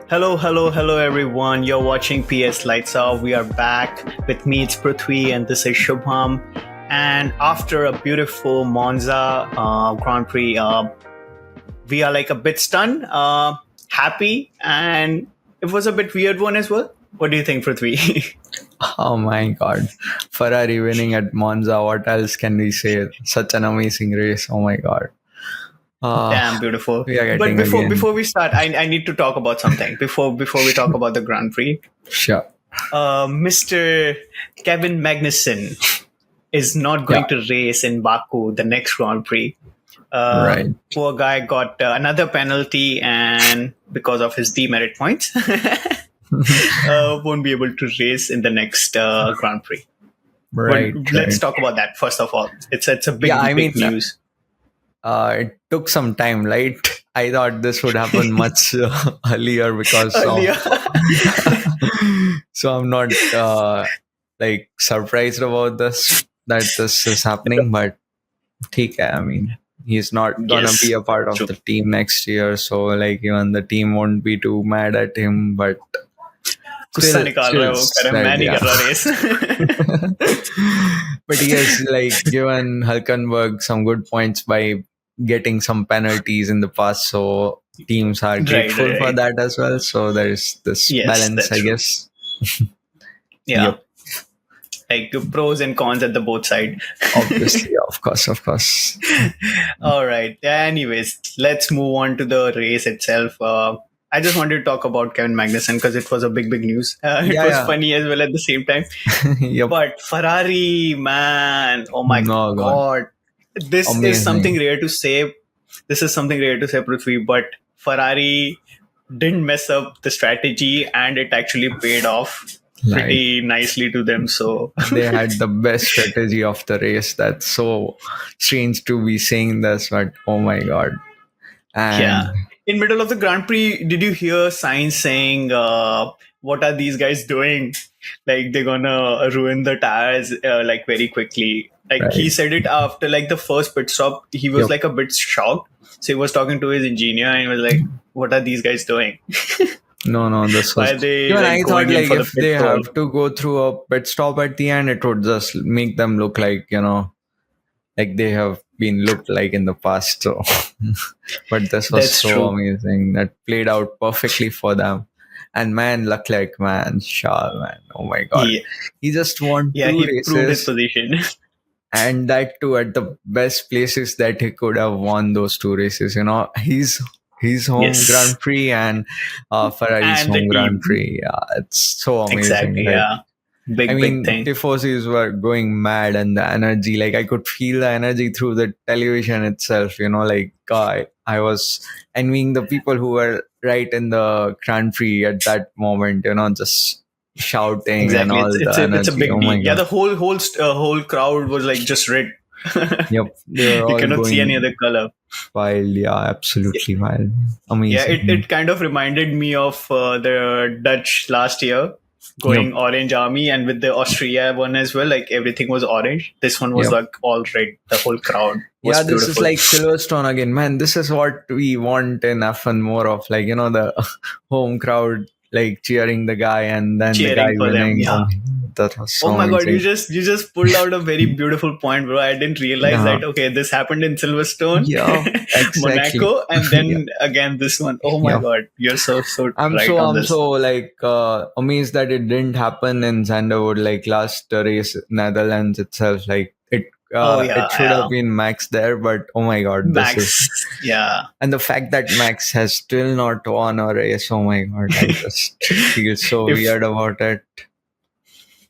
Hello, everyone. You're watching PS Lights Off. We are back. With me, it's Pruthvi, and this is Shubham. And after a beautiful Monza Grand Prix, we are like a bit stunned, happy, and it was a bit weird one as well. What do you think, Prithvi? Oh my God. Ferrari winning at Monza. What else can we say? Such an amazing race. Oh my God. Damn beautiful. We are But getting before again. before we start, I need to talk about something. Before we talk about the Grand Prix, Sure. Mr. Kevin Magnussen is not going to race in Baku the next Grand Prix. Right. Poor guy got another penalty, and because of his demerit points, won't be able to race in the next Grand Prix. Right. But let's talk about that first of all. It's a big, big news. It took some time, right? I thought this would happen much earlier because so I'm not like surprised about that this is happening, but I mean, he's not gonna be a part of the team next year, so like even the team won't be too mad at him, but गुस्सा निकाल रहा है वो कह रहा है मैं नहीं कर रहा race. But he has like given Hulkenberg some good points by getting some penalties in the past, so teams are grateful for that as well. So there's this balance, I guess. Yeah. Like pros and cons at the both side. Obviously, of course. All right. Anyways, let's move on to the race itself. I just wanted to talk about Kevin Magnussen because it was a big news. It was funny as well at the same time. But Ferrari, man, oh my God. This is something rare to say. Prithvi, but Ferrari didn't mess up the strategy and it actually paid off pretty nicely to them. So they had the best strategy of the race. That's so strange to be saying this, but oh my God. And in middle of the Grand Prix, did you hear Sainz saying, what are these guys doing? Like they're gonna ruin the tires like very quickly. Like he said it after like the first pit stop. He was like a bit shocked. So he was talking to his engineer and he was like, what are these guys doing? No, this was... Even I thought like if they have to go through a pit stop at the end, it would just make them look like, like they have been looked like in the past. So, but this was amazing. That played out perfectly for them. And man, Leclerc, man, Charles, man, oh my God. He just won 2 races. Proved his position. And that too at the best places that he could have won those 2 races. His home Grand Prix and Ferrari's home Grand Prix. Yeah, it's so amazing. Exactly, right? Big thing. Tifosis were going mad and the energy, like I could feel the energy through the television itself, like I was envying the people who were right in the Grand Prix at that moment, just shouting and all the energy. It's a big deal. Yeah, the whole crowd was like just red. Yep. You cannot see any other color. Wild, yeah, absolutely wild. Amazing. Yeah, it kind of reminded me of the Dutch last year going Orange Army, and with the Austria one as well, like everything was orange. This one was like all red. The whole crowd was beautiful. This is like Silverstone again, man. This is what we want in F1 more of, like, the home crowd like cheering the guy and then the guy winning. That was so my amazing. God, you just pulled out a very beautiful point, bro. I didn't realize that. Okay, this happened in Silverstone, exactly. Monaco, and then again this one. Oh my God, you're so I'm right on this. so like amazed that it didn't happen in Zanderwood, like last race, Netherlands itself. Like it should have been Max there, but oh my God, and the fact that Max has still not won a race. Oh my God, I just feel so weird about it.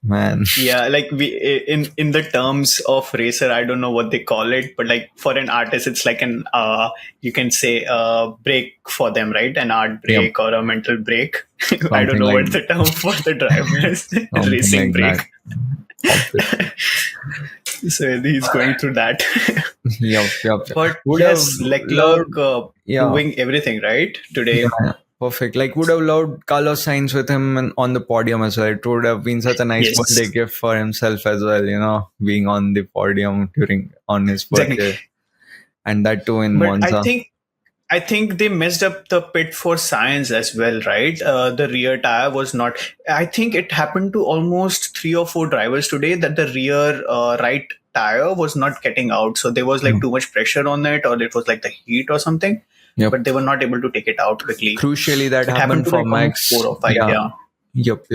Man. Yeah, like we in the terms of racer, I don't know what they call it, but like for an artist, it's like an you can say break for them, right? An art break or a mental break. I don't know what the term for the driver is. Racing break. So he's going through that. Yep. But yes, Leclerc doing everything right today. Yeah. Perfect. Like, would have loved Carlos Sainz with him on the podium as well. It would have been such a nice birthday gift for himself as well, being on the podium on his birthday. And that too in Monza. I think they messed up the pit for science as well, right? The rear tire was not. I think it happened to almost 3 or 4 drivers today that the rear right tire was not getting out. So there was like too much pressure on it, or it was like the heat or something. Yep. But they were not able to take it out quickly. Crucially, that it happened to for like Max. 4 or 5. Yeah. Yep.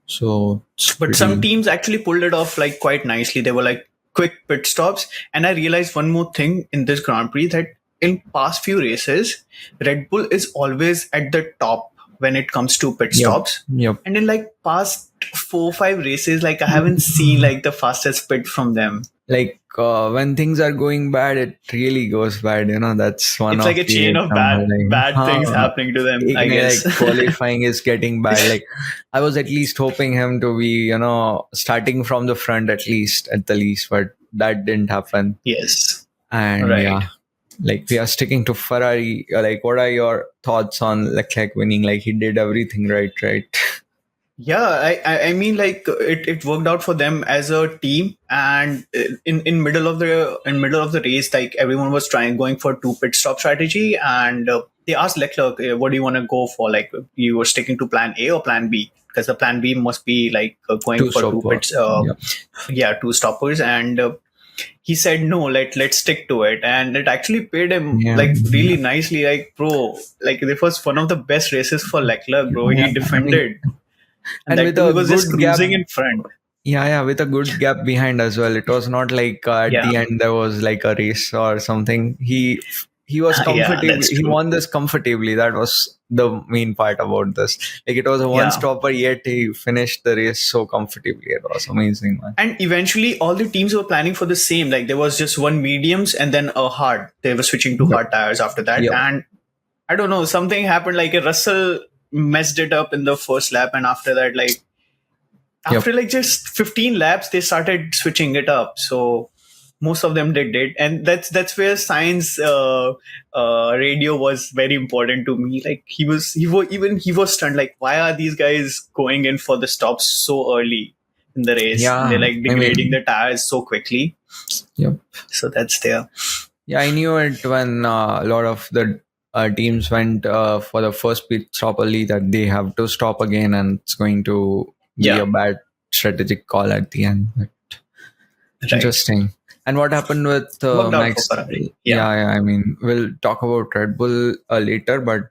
So, but some teams actually pulled it off like quite nicely. They were like quick pit stops. And I realized one more thing in this Grand Prix, that in past few races, Red Bull is always at the top when it comes to pit stops. Yep. And in like past 4 or 5 races, like I haven't seen like the fastest pit from them. Like when things are going bad, it really goes bad. That's one. It's of like a chain of bad things happening to them. I guess like qualifying is getting bad. Like I was at least hoping him to be, starting from the front at the least, but that didn't happen. Yes. And right. Like we are sticking to Ferrari. Like, what are your thoughts on Leclerc winning? Like he did everything right? Yeah, I mean, like it worked out for them as a team, and in middle of the race, like everyone was going for 2 pit stop strategy, and they asked Leclerc, "What do you want to go for? Like you were sticking to plan A or plan B? Because the plan B must be like going for 2 pits, 2 stoppers." And he said, "No, let's stick to it," and it actually paid him like really nicely. Like, bro, like it was one of the best races for Leclerc, bro. He defended. And with he was just cruising in front. Yeah, with a good gap behind as well. It was not like at the end there was like a race or something. He was comfortable. He won this comfortably. That was the main part about this. Like it was a one-stopper, yet he finished the race so comfortably. It was amazing, man. And eventually, all the teams were planning for the same. Like there was just one mediums and then a hard. They were switching to hard tires after that. And I don't know, something happened. Like a Russell messed it up in the first lap, and after that, like after like just 15 laps, they started switching it up. So most of them did it, and that's where Sainz radio was very important to me. Like he was stunned. Like, why are these guys going in for the stops so early in the race? They're like degrading the tires so quickly. So that's there. Yeah, I knew it when a lot of the teams went for the first pit stop early, that they have to stop again, and it's going to be a bad strategic call at the end. But interesting. And what happened with Max? I mean, we'll talk about Red Bull later, but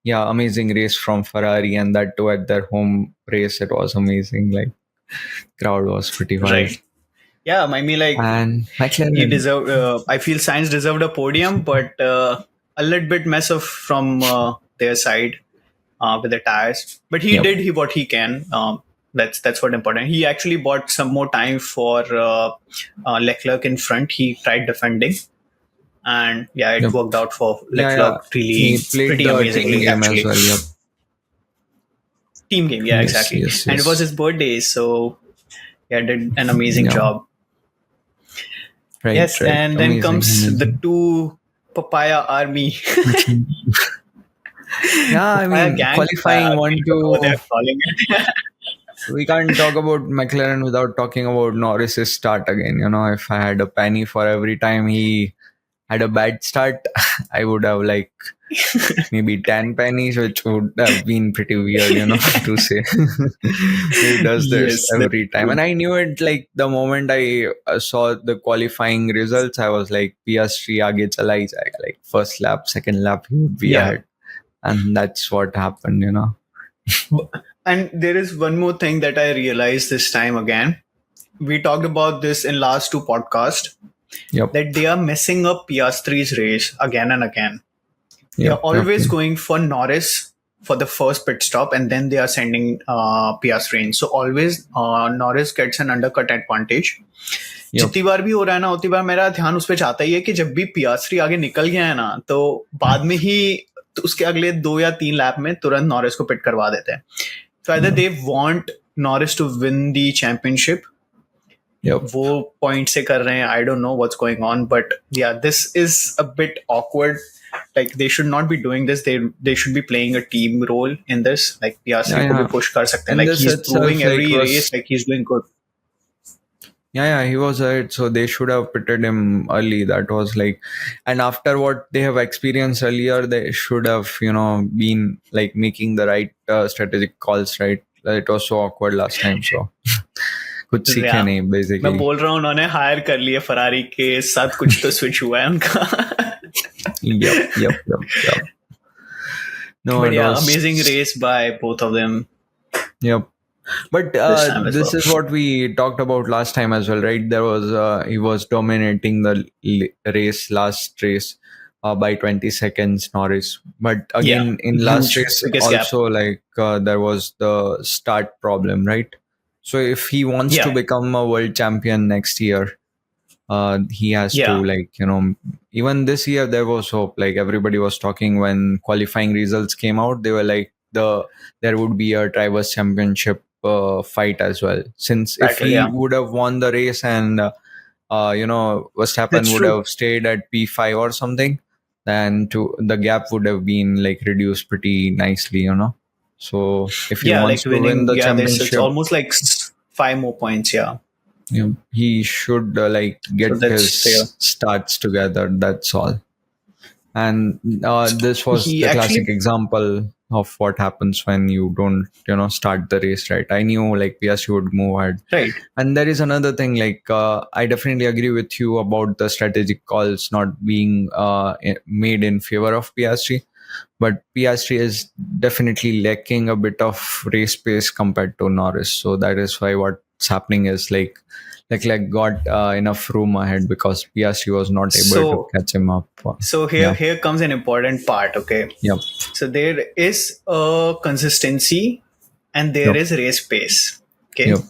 amazing race from Ferrari, and that too at their home race. It was amazing. Like crowd was pretty wild. Right. Yeah, I mean, like, and McLaren, he deserved. I feel Sainz deserved a podium, but a little bit mess up from their side with the tires. But he did what he can. That's what important. He actually bought some more time for Leclerc in front. He tried defending, and it worked out for Leclerc. Really, pretty amazingly actually. Well, Team game, exactly. Yes. And it was his birthday, so did an amazing job. Right, yes, and then comes the 2 papaya army. I mean, qualifying 1-2. We can't talk about McLaren without talking about Norris's start again. If I had a penny for every time he had a bad start, I would have like maybe 10 pennies, which would have been pretty weird, to say. He does this every time. And I knew it like the moment I saw the qualifying results, I was like, PS3 aage chala hi jayega. Like first lap, second lap, he would be ahead. And that's what happened, And there is one more thing that I realized this time again. We talked about this in last 2 podcasts. That they are messing up PS3's race again and again. They are always going for Norris for the first pit stop, and then they are sending PS3 in. So always Norris gets an undercut advantage. जितनी बार भी हो रहा है ना, उतनी बार मेरा ध्यान उस पर जाता ही है कि जब भी PS3 आगे निकल गया है ना, तो बाद में ही उसके अगले 2 या 3 लैप में तुरंत नॉरिस को पिट करवा देते हैं. So either they want Norris to win the championship. वो point से कर रहे हैं. I don't know what's going on, but this is a bit awkward. Like they should not be doing this. They should be playing a team role in this. Like PS3 को भी push कर सकते हैं. Like he's proving every race like he's doing good. Yeah, he was hurt, so they should have pitted him early. That was like, and after what they have experienced earlier, they should have, been like making the right strategic calls, right? It was so awkward last time, so कुछ सीखे Yeah. नहीं मैं basically. बोल रहा हूँ उन्होंने higher कर लिए फरारी के साथ, कुछ तो स्विच हुआ है उनका. Yep. No, But it yeah, was. amazing race by both of them Yep. But this time as this well. is what we talked about last time as well, right? There was he was dominating the last race by 20 seconds, Norris. But Yeah, again, in last huge, race, biggest gap. also like there was the start problem, right? So if he wants to Yeah, become a world champion next year, he has to, yeah, like, even this year there was hope. Like everybody was talking when qualifying results came out, they were like there would be a drivers championship fight as well, since if battle. he Yeah, would have won the race and that's Verstappen would true. have stayed at P5 or something, then to the gap would have been like reduced pretty nicely, so if he Yeah, like wants to win winning. the Yeah, this it's championship, almost like 5 more points. Yeah, he should like so get that's there. his starts together. That's all. And this was He the classic actually example of what happens when you don't, start the race right. I knew like Piastri would move ahead. right. And there is another thing, like I definitely agree with you about the strategic calls not being made in favor of Piastri. But Piastri is definitely lacking a bit of race pace compared to Norris. So that is why what's happening is like Leclerc got enough room ahead because Piastri was not able to So catch him up. so here Yeah. here comes an important part. Okay, Yep. so there is a consistency and there Yep. is race pace. Okay, Yep.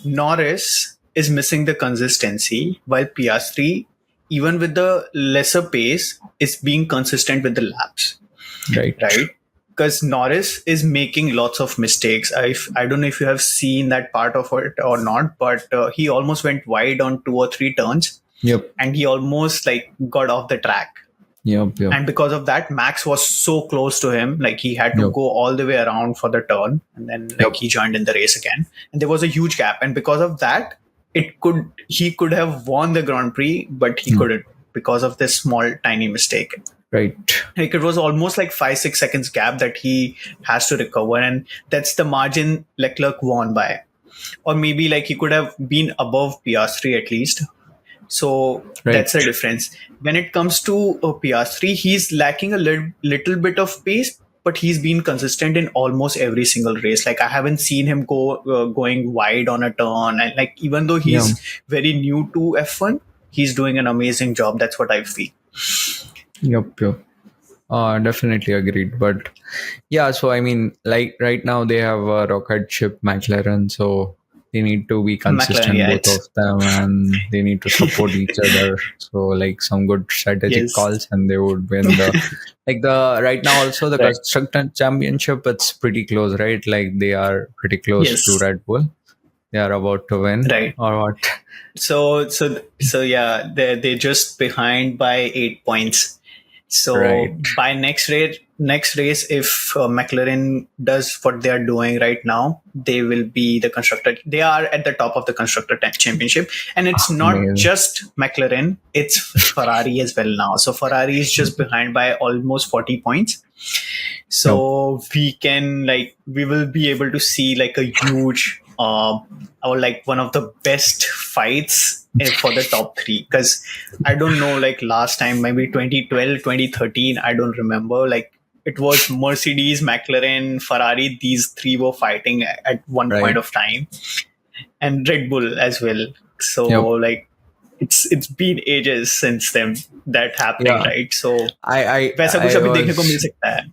Norris is missing the consistency, while Piastri, even with the lesser pace, is being consistent with the laps. Right. Right? Because Norris is making lots of mistakes. I don't know if you have seen that part of it or not, but he almost went wide on 2 or 3 turns, Yep. and he almost like got off the track. Yep. Yep. And because of that, Max was so close to him, like he had to Yep. go all the way around for the turn, and then like Yep. he joined in the race again. And there was a huge gap, and because of that, he could have won the Grand Prix, but he couldn't because of this small tiny mistake. Right. Like it was almost like 5-6 seconds gap that he has to recover, and that's the margin Leclerc won by. Or maybe like he could have been above Piastri at least. So Right. that's the difference. When it comes to Piastri, he's lacking a little bit of pace, but he's been consistent in almost every single race. Like I haven't seen him going wide on a turn, and like even though he's very new to F1, he's doing an amazing job. That's what I feel. Yep. Definitely agreed. But yeah, so I mean, like right now they have a rocket ship McLaren, so they need to be consistent, McLaren, yeah, both of them, and they need to support each other. So like some good strategic Yes. calls, and they would win the right now also the Right. constructor championship. It's pretty close, right? Like they are pretty close Yes. to Red Bull. They are about to win, Right. or what? So yeah, they're just behind by 8 points. So Right. by next race, if McLaren does what they are doing right now, they will be the constructor. They are at the top of the constructor championship, and it's not Amazing. just McLaren; it's Ferrari as well now. So Ferrari is just behind by almost 40 points. So we will be able to see like a huge or like one of the best fights for the top 3, because I don't know, like last time maybe 2012 2013, I don't remember, like it was Mercedes, McLaren, Ferrari, these 3 were fighting at one Right. point of time, and Red Bull as well. So like it's been ages since them that happening. Yeah. right? So I वैसा कुछ अभी देखने को मिल सकता है.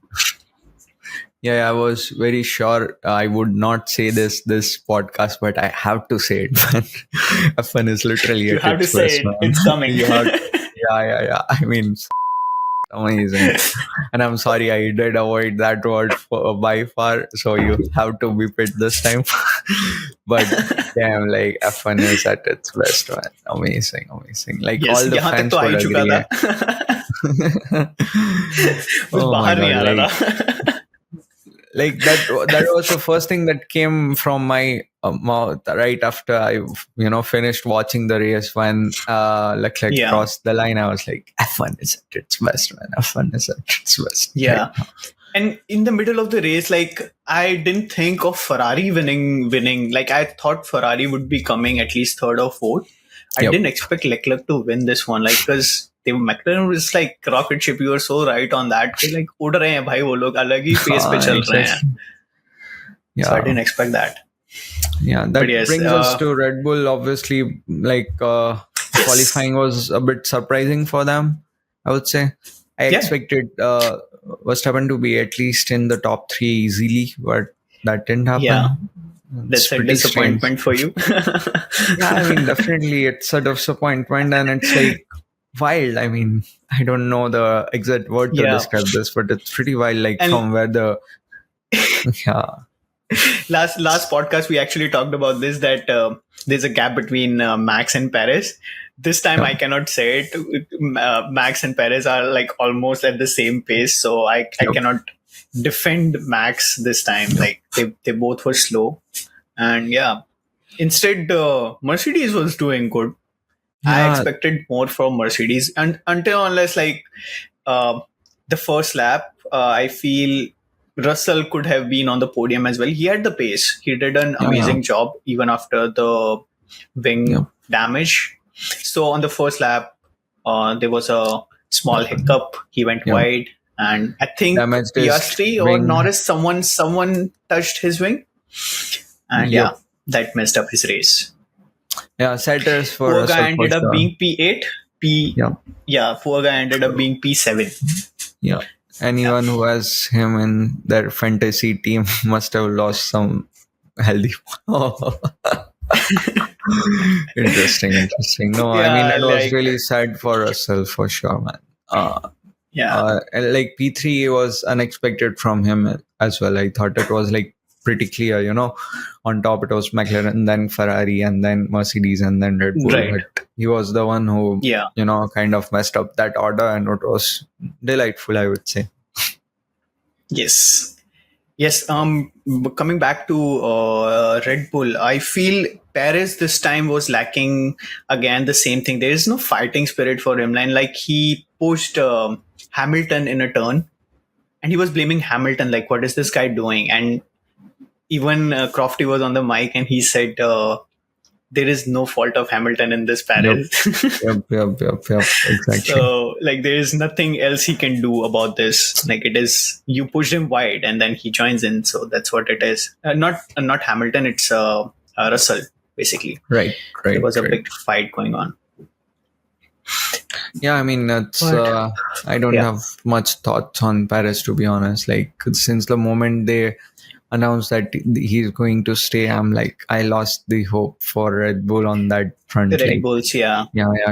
Yeah, I was very sure I would not say this podcast, but I have to say it. F1 is literally You at have to its say best, it. man. It's coming. Yeah. I mean, amazing. And I'm sorry I did avoid that word by far, so you have to beep it this time. But damn, like F1 is at its best, man. Amazing. Like Yes, all the यहाँ तक fans तो आ would ही चुका agree. था. बस Oh my बाहर नहीं आ God, रहा था. like that was the first thing that came from my mouth right after I, finished watching the race when Leclerc crossed the line. I was like, F1 is at its best, man. F1 is at its best. Yeah. Right now. And in the middle of the race, like, I didn't think of Ferrari winning. Like, I thought Ferrari would be coming at least third or fourth. I didn't expect Leclerc to win this one, like, because McLaren was like rocket ship. You were so right on that. Like, उड़ रहे हैं भाई वो लोग अलग ही pace पे चल रहे हैं. Yeah. So I didn't expect that. Yeah, that brings us to Red Bull. Obviously, like qualifying was a bit surprising for them, I would say. I expected Verstappen to be at least in the top 3 easily, but that didn't happen. Yeah. That's a disappointment for you. Yeah, I mean, definitely it's a disappointment, and it's like wild. I mean, I don't know the exact word to describe this, but it's pretty wild, like from where the... Last podcast, we actually talked about this, that there's a gap between Max and Perez. This time I cannot say it. Max and Perez are like almost at the same pace, so I cannot defend Max this time. Like they both were slow, and instead Mercedes was doing good. I expected more from Mercedes, and unless like the first lap, I feel Russell could have been on the podium as well. He had the pace. He did an amazing job even after the wing damage. So on the first lap, there was a small hiccup. He went wide, and I think Piastri or Norris, someone touched his wing, and that messed up his race. Yeah, setters for poor guy ended up being P8. Poor guy ended up being P7. Yeah. Anyone who has him in their fantasy team must have lost some healthy. Interesting. No, I mean, it was really sad for Russell for sure, man. Like P3 was unexpected from him as well. I thought it was like pretty clear, on top it was McLaren, then Ferrari, and then Mercedes, and then Red Bull. Right. But he was the one who, kind of messed up that order, and it was delightful, I would say. Yes. Coming back to Red Bull, I feel Perez this time was lacking again the same thing. There is no fighting spirit for him. Like he pushed Hamilton in a turn, and he was blaming Hamilton. Like, what is this guy doing? And even Crofty was on the mic, and he said, there is no fault of Hamilton in this, Perez. Yep, exactly. So, like, there is nothing else he can do about this. Like, it is, you pushed him wide, and then he joins in. So that's what it is. Not Hamilton, it's Russell, basically. Right. There was a big fight going on. Yeah, I mean, that's, I don't have much thoughts on Perez, to be honest. Like, since the moment they announced that he's going to stay, I'm like, I lost the hope for Red Bull on that front. The Red Bulls, Yeah.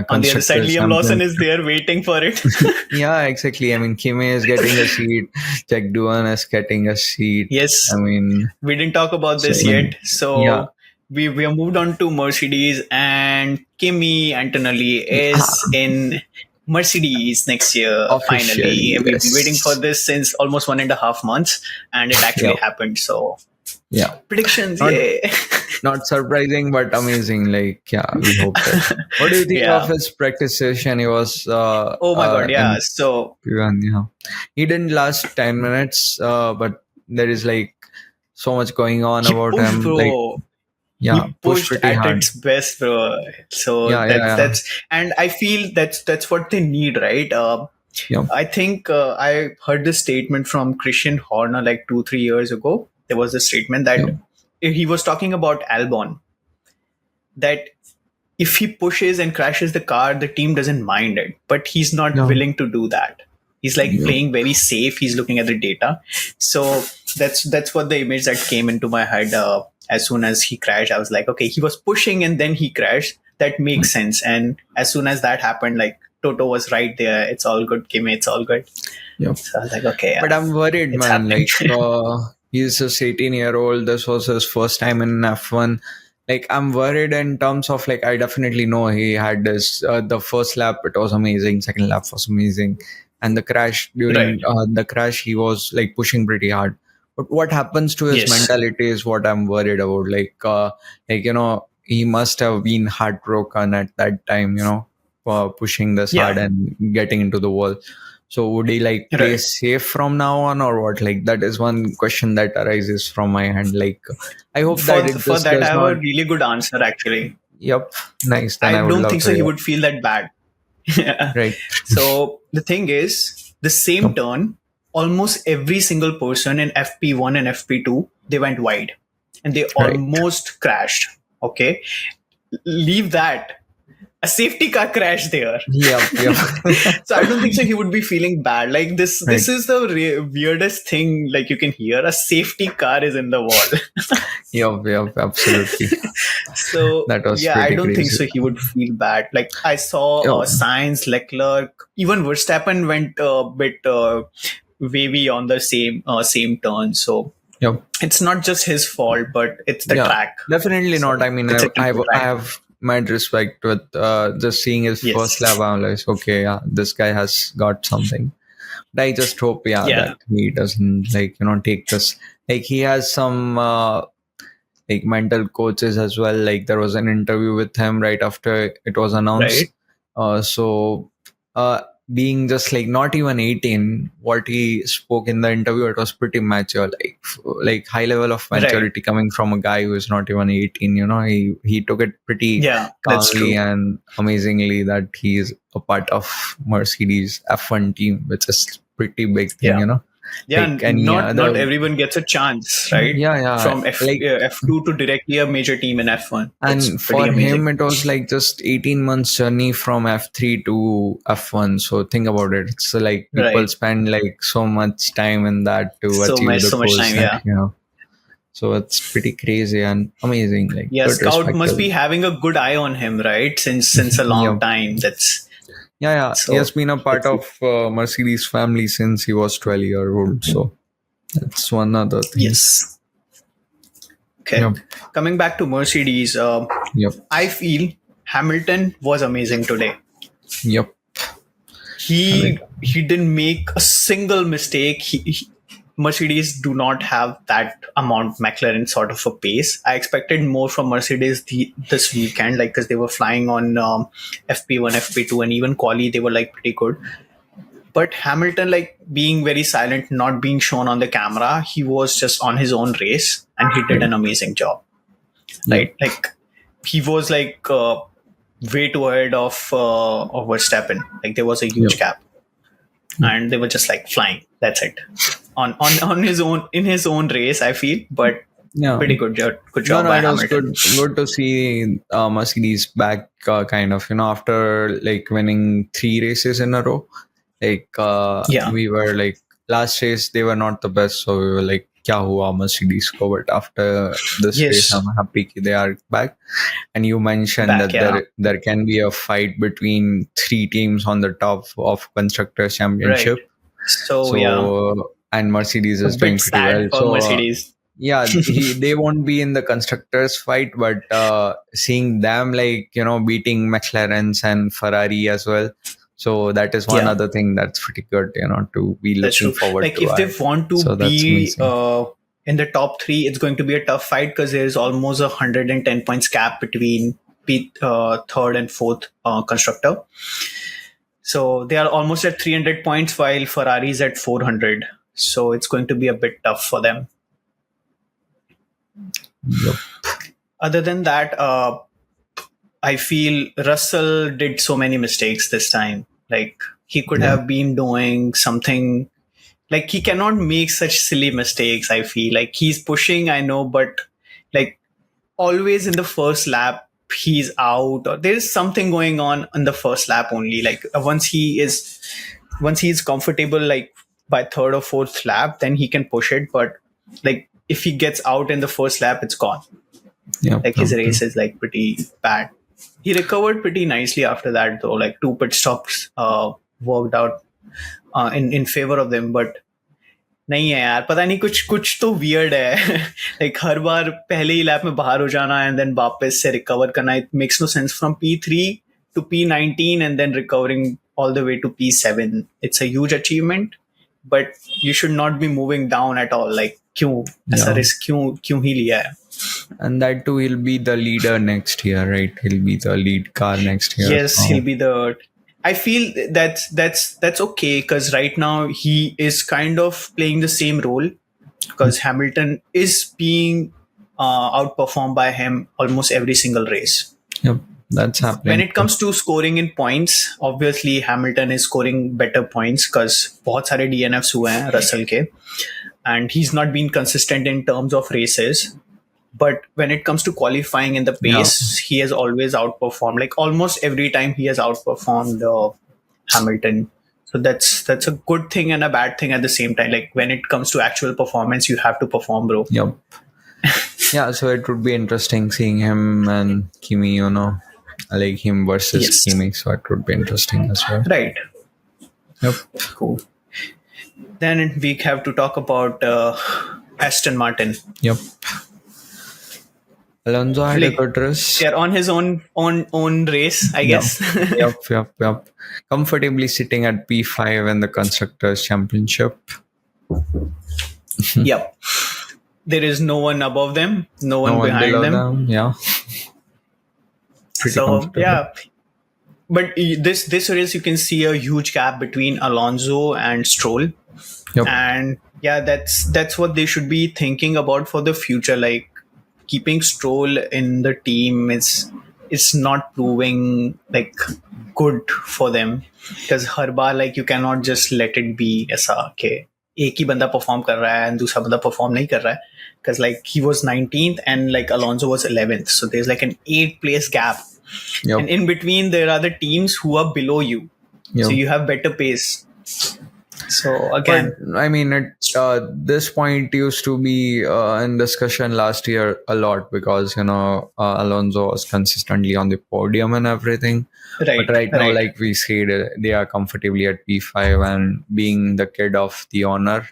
On the other side, Liam Lawson is there waiting for it. Yeah, exactly. I mean, Kimi is getting a seat. Jack Doohan is getting a seat. Yes. I mean, we didn't talk about this yet. So we have moved on to Mercedes, and Kimi Antonelli is in Mercedes next year. Finally, we've been waiting for this since almost 1.5 months, and it actually happened. So predictions, not surprising but amazing. Like, we hope that. What do you think of his practice session? He was oh my god, so he didn't last 10 minutes, but there is like so much going on about him, bro. Like, he pushed at hard. Its best, bro. So that's and I feel that's what they need, right? I think I heard this statement from Christian Horner like 2-3 years ago. There was a statement that he was talking about Albon, that if he pushes and crashes the car, the team doesn't mind it, but he's not willing to do that. He's like playing very safe. He's looking at the data. So that's what the image that came into my head. As soon as he crashed, I was like, okay, he was pushing and then he crashed. That makes sense. And as soon as that happened, like, Toto was right there. It's all good, Kimi. It's all good. Yep. So I was like, okay. But I'm worried, man. Happening. Like, he's just 18-year-old. This was his first time in F1. Like, I'm worried in terms of, like, I definitely know he had this, the first lap, it was amazing. Second lap was amazing. And the crash, during the crash, he was like pushing pretty hard. But what happens to his Yes. mentality is what I'm worried about. He must have been heartbroken at that time, for pushing this hard Yeah. and getting into the wall. So would he play Right. safe from now on, or what? That is one question that arises from my hand. I hope that it For just that, I does have not. a really good answer actually. Yep, nice. Then I I would don't love think to so he hear. would feel that bad. Yeah. Right. So the thing is, the same Yep. turn, almost every single person in FP1 and FP2, they went wide and they Right. almost crashed. Okay. Leave that. A safety car crashed there. Yep. Yep. So I don't think so he would be feeling bad. Like this Right. is the weirdest thing like you can hear. A safety car is in the wall. Yep. Yep. Absolutely. So That was yeah, I pretty don't think crazy. so he would feel bad. Like I saw Yep. Sainz, Leclerc, even Verstappen went a bit wavy on the same turn. So Yep. it's not just his fault, but it's the Yeah. track. Definitely not. So I mean, it's a I track. have mad respect with just seeing his first Yes. lap. I'm like, okay, yeah, this guy has got something. But I just hope, yeah, Yeah. that he doesn't take this. He has some mental coaches as well. There was an interview with him right after it was announced. Right. So being just not even 18, what he spoke in the interview, it was pretty mature, high level of Right. maturity coming from a guy who is not even 18. He took it pretty Yeah. That's calmly true. and amazingly that he is a part of Mercedes F1 team, which is pretty big thing. Yeah. Yeah. Any Not other. everyone gets a chance, right? Yeah. From F2 to directly a major team in F1. That's And pretty for him, amazing. it was just 18 months journey from F3 to F1. So think about it. It's people Right. spend so much time in that to achieve the So much goals time. that, Yeah. So it's pretty crazy and amazing. Yeah. Good Scout respect. must be having a good eye on him, right? Since a long Yeah. time. That's Yeah. He has so. been a part It's, of Mercedes family since he was 12-year old. So that's one other thing. yes. Okay. Yep. Coming back to Mercedes, Yep. I feel Hamilton was amazing today. Yep. He didn't make a single mistake. Mercedes do not have that amount McLaren sort of a pace. I expected more from Mercedes this weekend, because they were flying on FP1, FP2, and even quali they were pretty good. But Hamilton, being very silent, not being shown on the camera, he was just on his own race, and he did an amazing job. Right, Yep. he was way too ahead of Verstappen. There was a huge gap, and they were just flying. That's it. On his own in his own race, I feel, but Yeah. pretty good job. Good job No, by it was Hamilton. good to see Mercedes back, kind of, after winning 3 races in a row. Yeah. We were last race they were not the best, so we were kya hua Mercedes ko, but after this race Yes. I'm happy they are back. And you mentioned Back. that Yeah. there can be a fight between 3 teams on the top of constructors championship. Right. So yeah, And Mercedes a is doing bit pretty sad well, for so Mercedes. yeah, they won't be in the constructors fight, but seeing them beating McLarens and Ferrari as well, so that is one Yeah, other thing that's pretty good, to be that's looking true. forward to. If they want to So that's be amazing. in the top three, it's going to be a tough fight because there's almost 110 points gap between third and fourth constructor. So they are almost at 300 points while Ferrari is at 400. So it's going to be a bit tough for them. Yep. Other than that, I feel Russell did so many mistakes this time. He could have been doing something. He cannot make such silly mistakes. I feel he's pushing, I know, but always in the first lap he's out, or there's something going on in the first lap only. Once he's comfortable, by third or fourth lap, then he can push it. But if he gets out in the first lap, it's gone. Yep. His race is pretty bad. He recovered pretty nicely after that though. 2 pit stops worked out in favor of them. But नहीं है यार, पता नहीं, कुछ तो weird है. हर बार पहले ही lap में बाहर हो जाना and then वापस से रिकवर करना. It makes no sense from P3 to P19 and then recovering all the way to P7. It's a huge achievement, but you should not be moving down at all. क्यों ऐसा risk क्यों ही लिया है. And that too, he'll be the leader next year, right? He'll be the lead car next year. Yes, so. He'll be the. I feel that's okay, because right now he is kind of playing the same role, because Hamilton is being outperformed by him almost every single race. Yep, that's happening. When it comes to scoring in points, obviously Hamilton is scoring better points because बहुत सारे DNFs हुए हैं Russell के, and he's not been consistent in terms of races. But when it comes to qualifying in the pace, he has always outperformed. Like almost every time he has outperformed Hamilton. So that's a good thing and a bad thing at the same time. Like when it comes to actual performance, you have to perform, bro. Yep. Yeah, so it would be interesting seeing him and Kimi, like him versus Kimi. So it would be interesting as well. Right. Yep. Cool. Then we have to talk about Aston Martin. Yep. Alonso had a good race. They're on his own race, I guess. Yep. Comfortably sitting at P5 in the Constructors' Championship. Yep. There is no one above them, no one behind them. Yeah. So yeah. But this race, you can see a huge gap between Alonso and Stroll. Yep. And yeah, that's what they should be thinking about for the future. Like, keeping Stroll in the team is not proving like good for them, because her bar like you cannot just let it be ऐसा कि एक ही बंदा perform कर रहा है and दूसरा बंदा perform नहीं कर रहा है, because like he was 19th and like Alonso was 11th, so there's like an 8-place gap. Yep. And in between there are the teams who are below you. Yep. So you have better pace. So again, but, I mean, this point used to be in discussion last year a lot, because Alonso was consistently on the podium and everything. Right. But right now, like we said, they are comfortably at P5, and being the kid of the honor,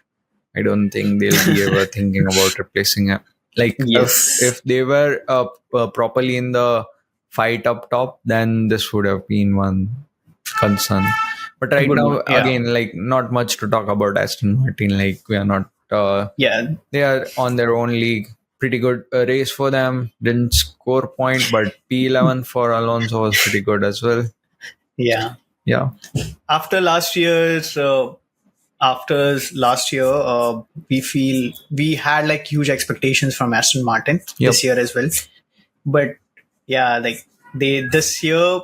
I don't think they'll be ever thinking about replacing him. Like if they were properly in the fight up top, then this would have been one concern. But right now, again, like not much to talk about Aston Martin. Like we are not. They are on their own league. Pretty good race for them. Didn't score point, but P11 for Alonso was pretty good as well. Yeah. After last year, we feel we had like huge expectations from Aston Martin this year as well. But yeah, like this year,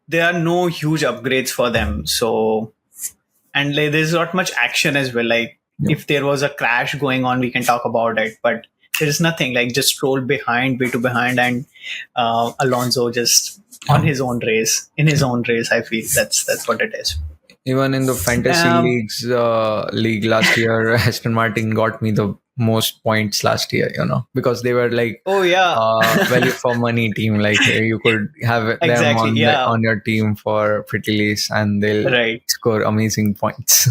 there are no huge upgrades for them. So, and like, there's not much action as well. Like if there was a crash going on, we can talk about it. But there is nothing. Like just Stroll behind, way too behind, and Alonso just on his own race. In his own race, I feel that's what it is. Even in the fantasy league last year, Aston Martin got me the most points last year, because they were like, value for money team. Like you could have them on your team for pretty least, and they'll score amazing points.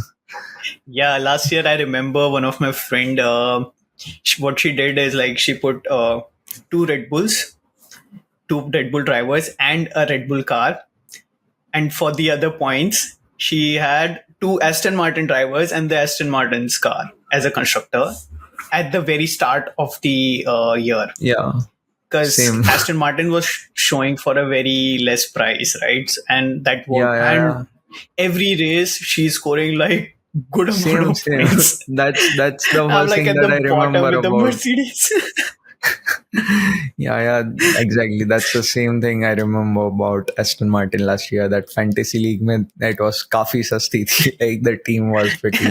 Yeah, last year I remember one of my friend, what she did is like she put two Red Bull drivers and a Red Bull car, and for the other points she had two Aston Martin drivers and the Aston Martin's car as a constructor at the very start of the year. Yeah. Because Aston Martin was showing for a very less price, right? And that worked. And every race she's scoring like good amount of points. That's the first thing that I remember about. Mercedes. Yeah, exactly. That's the same thing I remember about Aston Martin last year. That fantasy league, it was kafi sasti thi. Like the team was pretty.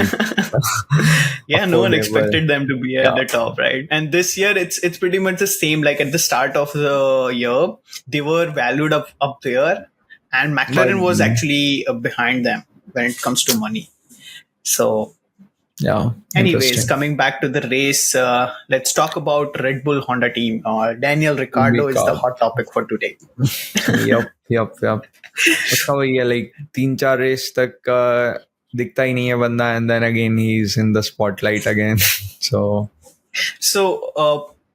No one expected them to be at the top, right? And this year, it's pretty much the same. Like at the start of the year, they were valued up there, and McLaren was actually behind them when it comes to money. So. Yeah. Anyways, coming back to the race, let's talk about Red Bull Honda team. Daniel Ricciardo is the hot topic for today. Yep. So like 3-4 race tak दिखता ही नहीं है बंदा, and then again he's in the spotlight again. So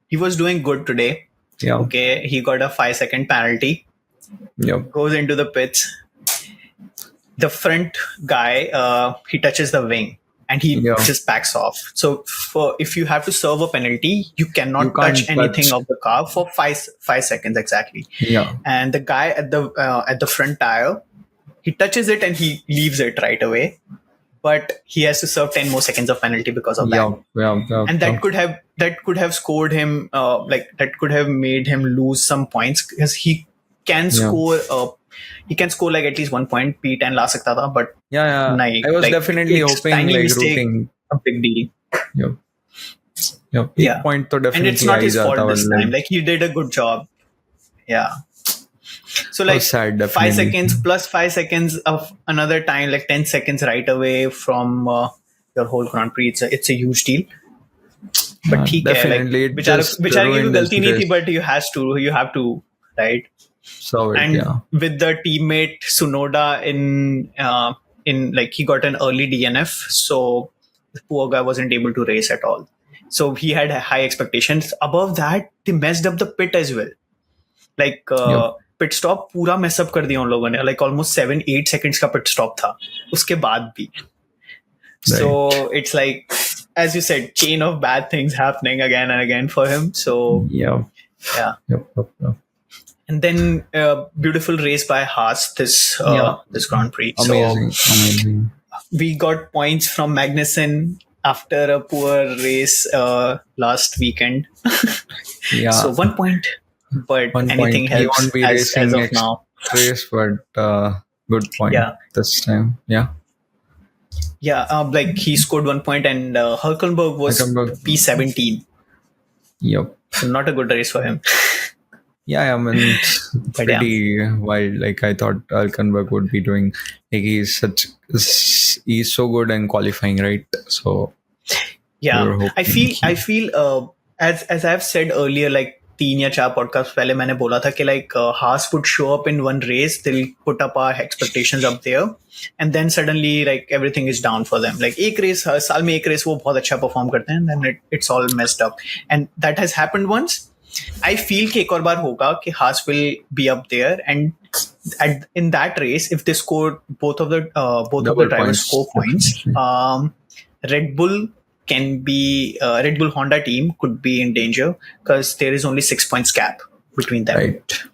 he was doing good today. Yeah. Okay, he got a 5-second penalty. Yep. Goes into the pits. The front guy, he touches the wing. and he just backs off. So if you have to serve a penalty, you cannot touch anything of the car for 5 seconds exactly. And the guy at the front tire, he touches it and he leaves it right away, but he has to serve 10 more seconds of penalty because of that. And that could have scored him, that could have made him lose some points, because he can score like at least 1 point P10 ला सकता था, but I was definitely hoping, like, rooting a big deal. 1 point तो definitely, and it's not his fault this time. Like, he did a good job. So like sad, 5 seconds plus 5 seconds of another time, like 10 seconds right away from your whole Grand Prix. It's a huge deal. But definitely, like, बेचारे की गलती नहीं थी, but you have to, right? So with the teammate Tsunoda in like, he got an early DNF, so the poor guy wasn't able to race at all. So he had high expectations. Above that, they messed up the pit as well. Like pit stop पूरा mess up कर दिया उन लोगों ने. Like almost 7-8 seconds का pit stop था उसके बाद भी. So it's like, as you said, chain of bad things happening again and again for him. So And then beautiful race by Haas this Grand Prix. Amazing. We got points from Magnussen after a poor race last weekend. So 1 point, but anything helps. He won't be racing as of next now. Race, but good point this time. Like, he scored 1 point, and Hülkenberg was P17. So not a good race for him. I mean, it's pretty wild. Like, I thought Hülkenberg would be doing, like, he's so good in qualifying, right? So I feel as I've said earlier, like 3 या 4 podcasts पहले मैंने बोला था कि like Haas would show up in one race, they'll put up our expectations up there, and then suddenly like everything is down for them. Like एक race, साल में एक race वो बहुत अच्छा perform करते हैं, and then it's all messed up, and that has happened once. I feel कि एक और बार होगा कि Haas will be up there, and in that race, if they score both of the drivers score points, Red Bull Honda team could be in danger, because there is only 6 points gap between them. Right.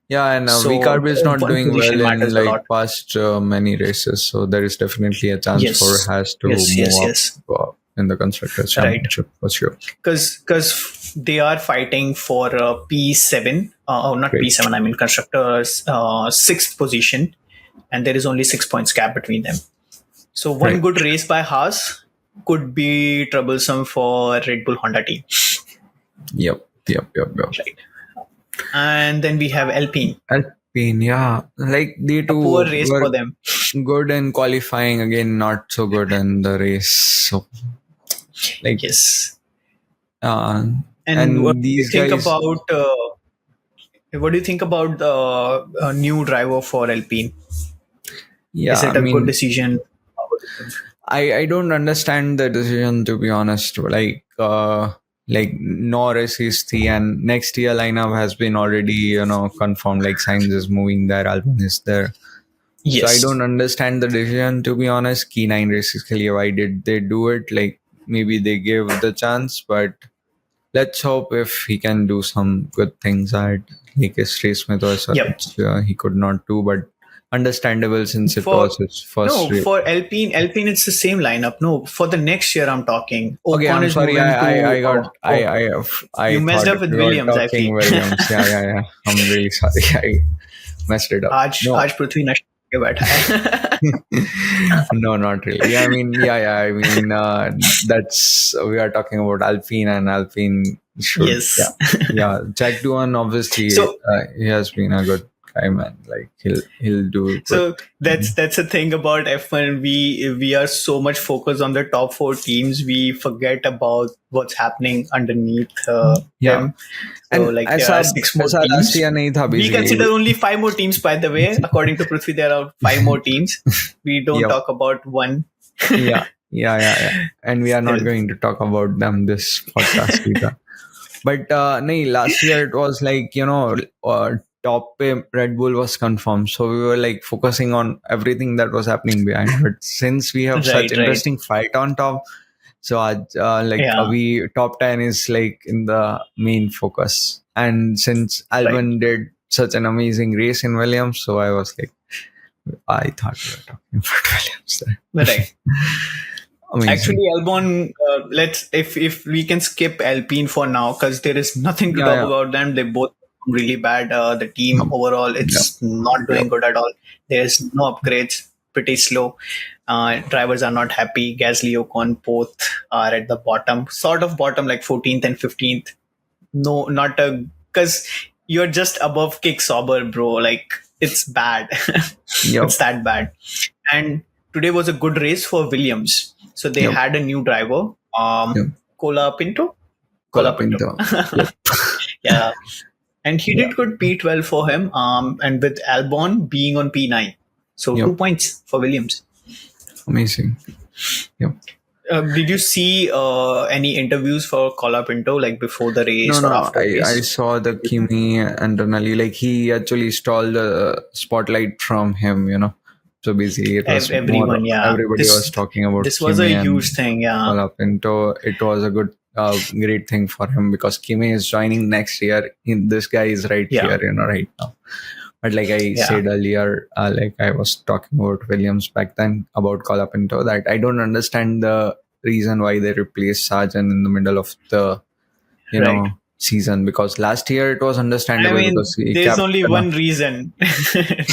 And VCARB is not doing well in like past many races, so there is definitely a chance for Haas to move up in the Constructors' Championship for sure. Because they are fighting for P7, P7, I mean Constructors' 6th position, and there is only 6 points gap between them. So one good race by Haas could be troublesome for Red Bull Honda team. Yep. Right. And then we have Alpine. Like they two, a poor race for them. Good in qualifying, again not so good in the race. So, like, and what do you think about the new driver for Alpine? Is it a good decision? I don't understand the decision, to be honest. Like Norris is the, and next year lineup has been already confirmed. Like Sainz is moving there, Albon is there. Yes. So I don't understand the decision, to be honest. Key 9 races ke liye, why did they do it? Like, maybe they gave the chance, but let's hope if he can do some good things at like his race mein he could not do, but understandable since it was his first race. For Alpine it's the same lineup. No, for the next year I'm talking. Okay, I'm sorry. I you messed up with Williams, I think. Williams. Yeah. I'm really sorry. I messed it up. Aaj Pruthvi nashte ke baitha hai. No, not really. I mean, that's, we are talking about Alpine, and Alpine should. Yes. Yeah. Jack Doohan, obviously, he has been a good guy, man. Like he'll do. So that's the thing about F1. We are so much focused on the top 4 teams, we forget about what's happening underneath them. And so like there are 6 more teams. We consider only 5 more teams, by the way. According to Pruthvi, there are 5 more teams. We don't talk about one. Yeah. And we are not going to talk about them this podcast either. But last year it was like top pay Red Bull was confirmed. So we were like focusing on everything that was happening behind. But since we have such Right. interesting fight on top, so Yeah. we top 10 is like in the main focus. And since Right. Albon did such an amazing race in Williams, so I was like, I thought we were talking about Williams there. Right. Amazing. Actually, Albon, let's if we can skip Alpine for now, because there is nothing to talk about them. They both really bad. The team overall, it's not doing good at all. There's no upgrades. Pretty slow. Drivers are not happy. Gasly, Ocon both are at the bottom, sort of bottom, like 14th and 15th. No, not a, because you're just above Kick Sauber, bro. Like, it's bad. It's that bad. And today was a good race for Williams. So they had a new driver, Cola Pinto. Yeah. And he did good P12 for him. And with Albon being on P9. So 2 points for Williams. Amazing. Yep. Did you see any interviews for Cola Pinto, like before the race or after the race? I saw the Kimi and Tonali, like he actually stole the spotlight from him, you know. So basically, it was everybody was talking about this. Was Kimi a huge thing, yeah. Cola Pinto. It was a good, great thing for him because Kimi is joining next year. This guy is right here, you know, right now. But like I said earlier, like I was talking about Williams back then about Cola Pinto, that I don't understand the reason why they replaced Sargent in the middle of the, you know, season, because last year it was understandable. I mean, because there's only one reason.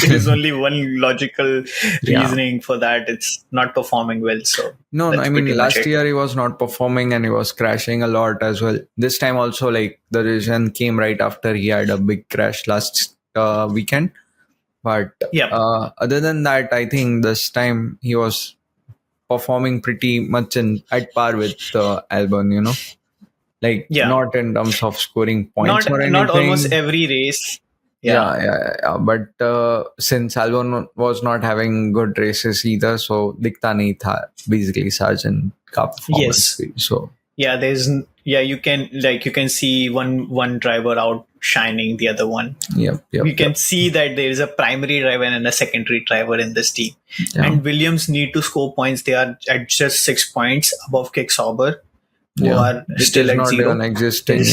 There's only one logical reasoning for that. It's not performing well. So no, I mean, last year he was not performing and he was crashing a lot as well. This time also, like the reason came right after he had a big crash last weekend. But other than that, I think this time he was performing pretty much at par with Albon, you know, like not in terms of scoring points or anything. Not almost every race. Yeah. But since Albon was not having good races either, so dikhta nahi tha basically Sargent ka performance. So you can see one driver outshining the other one. You can see that there is a primary driver and a secondary driver in this team. And Williams need to score points. They are at just 6 points above Kick Sauber, who are still at 0. Non-existing.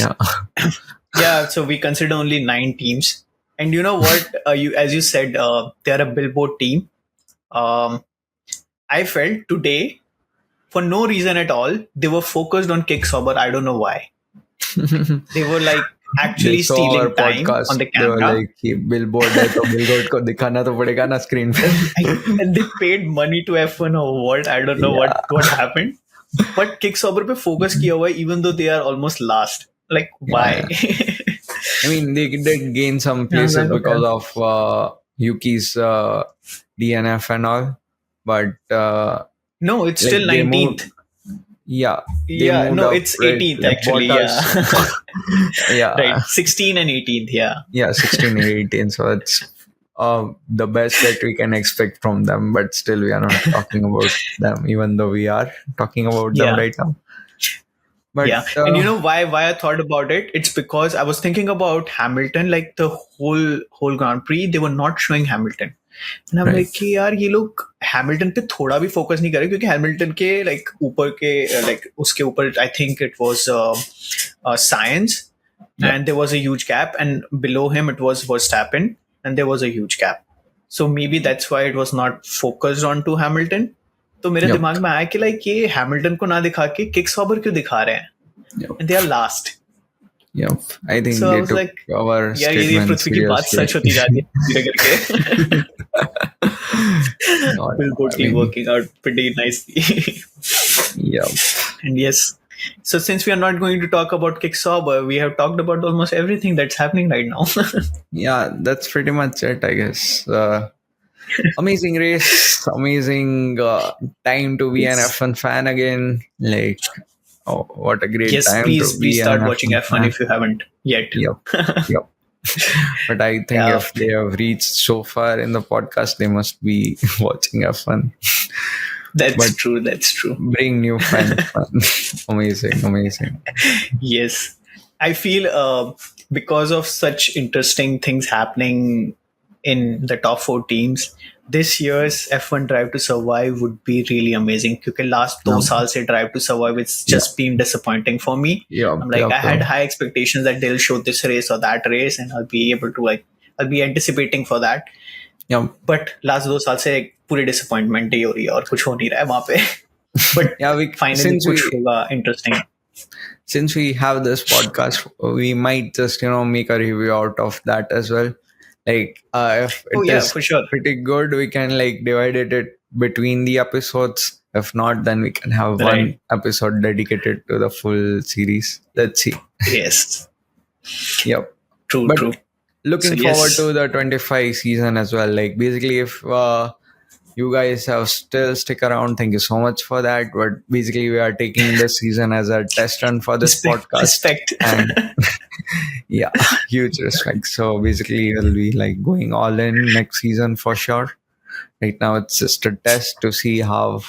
So we consider only 9 teams. And you know what? As you said, they are a billboard team. I felt today, for no reason at all, they were focused on Kick Sauber. I don't know why. They were like actually stealing time on the camera. They were like, billboard hai to billboard ko dikhana to padega na screen pe. And they paid money to F1 or what? I don't know what happened. But Kick Sauber pe focus kiya hua hai, even though they are almost last. Like, why? I mean, they did gain some places because of Yuki's DNF and all. But no, it's still 19th. It's 18th actually. Right, 16 and 18th. 16 and 18. So it's the best that we can expect from them. But still, we are not talking about them, even though we are talking about them right now. But, and you know why I thought about it? It's because I was thinking about Hamilton, like the whole Grand Prix, they were not showing Hamilton. And I'm like, कि यार ये लोग Hamilton पे थोड़ा भी focus नहीं कर रहे, क्योंकि Hamilton के like ऊपर के like उसके ऊपर I think it was Science, and there was a huge gap, and below him it was Verstappen, and there was a huge gap. So maybe that's why it was not focused on to Hamilton. तो मेरे दिमाग में आया कि like ये Hamilton को ना दिखा के किक सॉबर क्यों दिखा रहे हैं, and they are last. I think so I was like, our ये पृथ्वी की बात सच होती जा रही है धीरे करके. Billboard team working out pretty nicely. And yes, so since we are not going to talk about Kick Sauber, we have talked about almost everything that's happening right now. That's pretty much it, I guess. Amazing race, amazing time to be an F1 fan again. Like, what a great time please, to be start watching F1 fan. If you haven't yet. Yep. But I think if they have reached so far in the podcast, they must be watching F1. That's true. Bring new fans. Amazing. Yes. I feel because of such interesting things happening in the top 4 teams, this year's F1 Drive to Survive would be really amazing. Because last 2 साल से Drive to Survive, it's just been disappointing for me. I'm like, I had high expectations that they'll show this race or that race, and I'll be able to I'll be anticipating for that. But last 2 साल से पूरी disappointment ही हो रही है और कुछ हो नहीं रहा है वहाँ पे. But finally कुछ होगा interesting. Since we have this podcast, we might just make a review out of that as well. Like if it is for sure. pretty good, we can divide it between the episodes. If not, then we can have one episode dedicated to the full series. Let's see. Yes. Yep. True. Looking forward to the 25 season as well. Like basically, if you guys have still stick around, thank you so much for that. But basically, we are taking this season as a test run for this podcast. Respect. And yeah, huge respect. So basically, we'll be going all in next season for sure. Right now, it's just a test to see how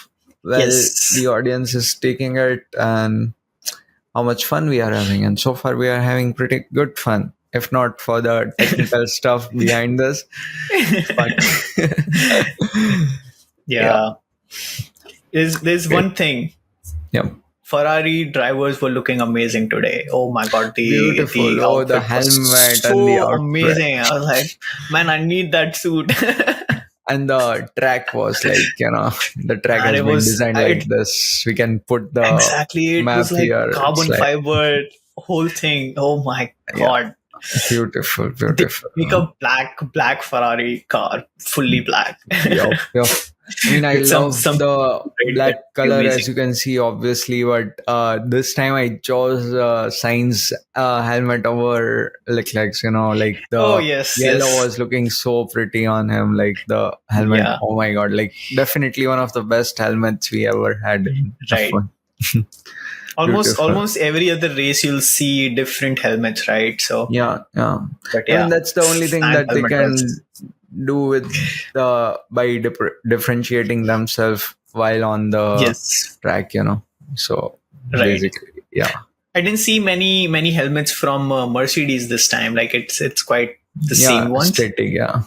well the audience is taking it and how much fun we are having. And so far, we are having pretty good fun. If not for the technical stuff behind this. But yeah. There's one thing. Yeah. Ferrari drivers were looking amazing today. Oh my god, beautiful. The helmet so and the outfit. Amazing. I was like, man, I need that suit. And the track was the track has been designed this. We can put the map was here. Carbon fiber, whole thing. Oh my god. Yeah. Beautiful. Make a black Ferrari car, fully black. Yep. I mean, I love the black color, amazing. As you can see, obviously. But this time I chose Sainz helmet over Leclerc's. The yellow was looking so pretty on him. The helmet. Yeah. Oh my god! Definitely one of the best helmets we ever had. Right. Almost every other race you'll see different helmets, right? So yeah. But and that's the only thing that they can do with by differentiating themselves while on the track, So basically, yeah. I didn't see many helmets from Mercedes this time. It's quite the same ones. Static, yeah.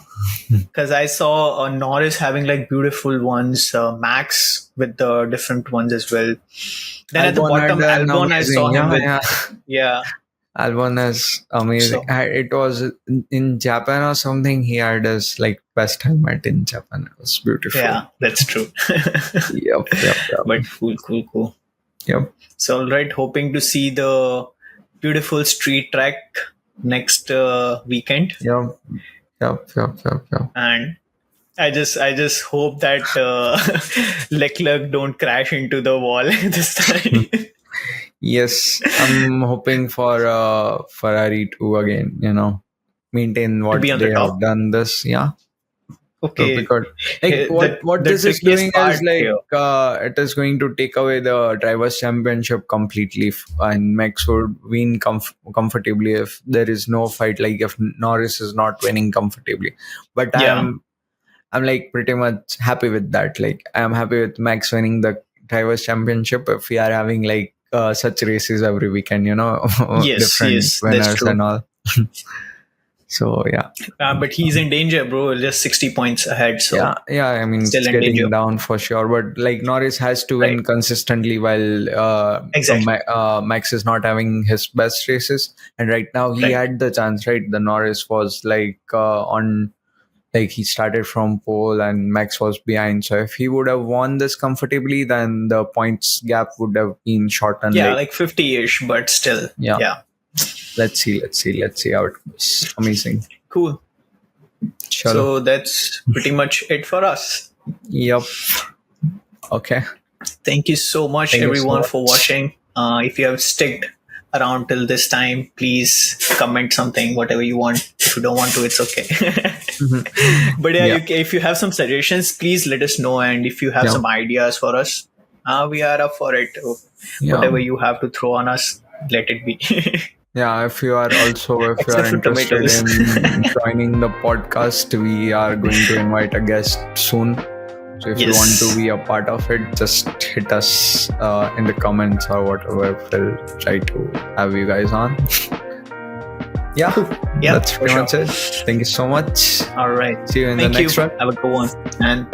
Because I saw Norris having beautiful ones, Max with the different ones as well. Then at the bottom, Albon, I saw him with. Yeah. Albon is amazing. So, it was in Japan or something. He had his best helmet in Japan. It was beautiful. Yeah, that's true. Yep. But cool. Yep. So right, hoping to see the beautiful street track next weekend. Yep. And I just hope that Leclerc don't crash into the wall this time. Yes, I'm hoping for Ferrari to again, maintain what they have done this. Yeah. Okay. Because what this is doing is it is going to take away the drivers' championship completely, and Max would win comfortably if there is no fight. If Norris is not winning comfortably, but I'm pretty much happy with that. I'm happy with Max winning the drivers' championship if we are having such races every weekend. Different winners and all. So yeah, but he's in danger, bro. Just 60 points ahead. So yeah. I mean, it's getting down for sure. But Norris has to win consistently while Max is not having his best races. And right now he had the chance. Right, the Norris was on. He started from pole and Max was behind. So if he would have won this comfortably, then the points gap would have been shortened. Yeah, 50-ish, but still. Yeah. Let's see how it goes. Amazing. Cool. Sure. So that's pretty much it for us. Yep. Okay. Thank you so much, everyone, for watching. If you have sticked around till this time, please comment something, whatever you want. If you don't want to, it's okay. But if you have some suggestions, please let us know. And if you have some ideas for us, we are up for it. Whatever you have to throw on us, let it be. Yeah, if you are interested in joining the podcast, we are going to invite a guest soon. So if you want to be a part of it, just hit us in the comments or whatever. We'll try to have you guys on. Yeah, yeah, that's pretty much it. Thank you so much. All right. See you in the next one. Have a good one. And